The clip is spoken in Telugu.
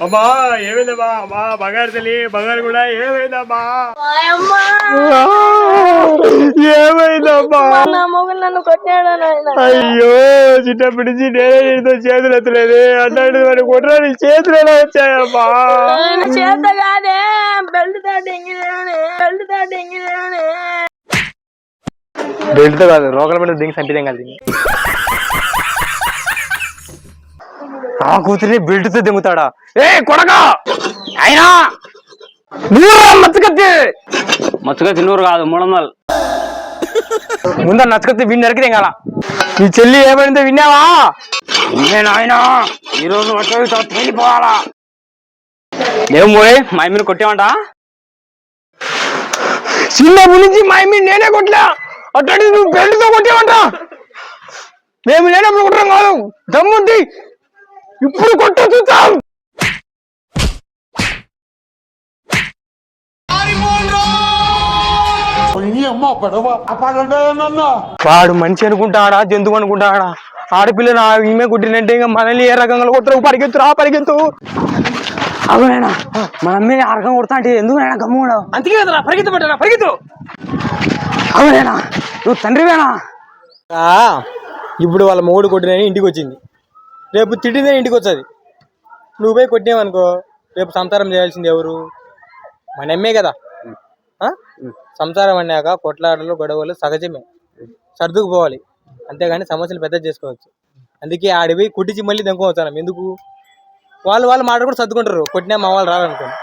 అమ్మా ఏమైందమ్మా? అమ్మా బంగారు తల్లి, బంగారు కూడా ఏమైందమ్మా? ఏమైందమ్మా? నన్ను కొట్టాడు నాయన. అయ్యో చిన్నప్పటి నుంచి నేనే చేతులు ఎత్తలేదు అన్నాడు. మరి కొట్టరాని చేతులు ఎలా వచ్చాయమ్మా? చేత కాదే బెల్ట్ తాటెంగిదేమని బెల్ట్ తో కాదు, రోకల మీద దింగి సంపిదేం కాదు. ఆ కూతురిని బెల్ట్ తో దింగుతాడా? ఏ కొడగా అయినా మచ్చకత్తి నూరు కాదు 300. ముందర నచ్చకత్తి విని నరికి దింగాల. నీ చెల్లి ఏమైందో విన్నావా? ఆయన ఈరోజు వెళ్ళిపోవాలా? ఏం పోయి మా మీరు కొట్టేమంట? చిన్నప్పటి నుంచి మా మీద నేనే కొట్టలే, అట్లాంటి నువ్వు బెల్ట్తో కొట్టేవంట. మేము లేనప్పుడు కొట్టడం కాదు, దమ్ముంది ఇప్పుడు కొట్టు చూద్దాం. వాడు మనిషి అనుకుంటాడా జంతువు అనుకుంటాడా? ఆడపిల్ల ఈమె కొట్టినంటే ఇంకా మనల్ని ఏ రకంగా కొట్టరు. పరిగెత్తు. అవునైనా మన అమ్మని ఆ రకంగా కొడతా అంటే ఎందుకు నైనా గమ్ముడా? అంతే కదా, పరిగెత్తు. అవునైనా నువ్వు తండ్రివేనా? ఇప్పుడు వాళ్ళ మొగుడు కొట్టినని ఇంటికి వచ్చింది, రేపు తిట్టిందని ఇంటికి వచ్చేది. నువ్వు పోయి కొట్టినావనుకో, రేపు సంసారం చేయాల్సింది ఎవరు? మన అమ్మే కదా. సంసారం అన్నాక కొట్లాటలు గొడవలు సహజమే, సర్దుకుపోవాలి, అంతేగాని సమస్యలు పెద్ద చేసుకోవచ్చు. అందుకే ఆడిపోయి కుట్టించి మళ్ళీ దెంకోవచ్చాను. ఎందుకు? వాళ్ళు మాట కూడా సర్దుకుంటారు. కొట్టినా మా వాళ్ళు రాలనుకోండి.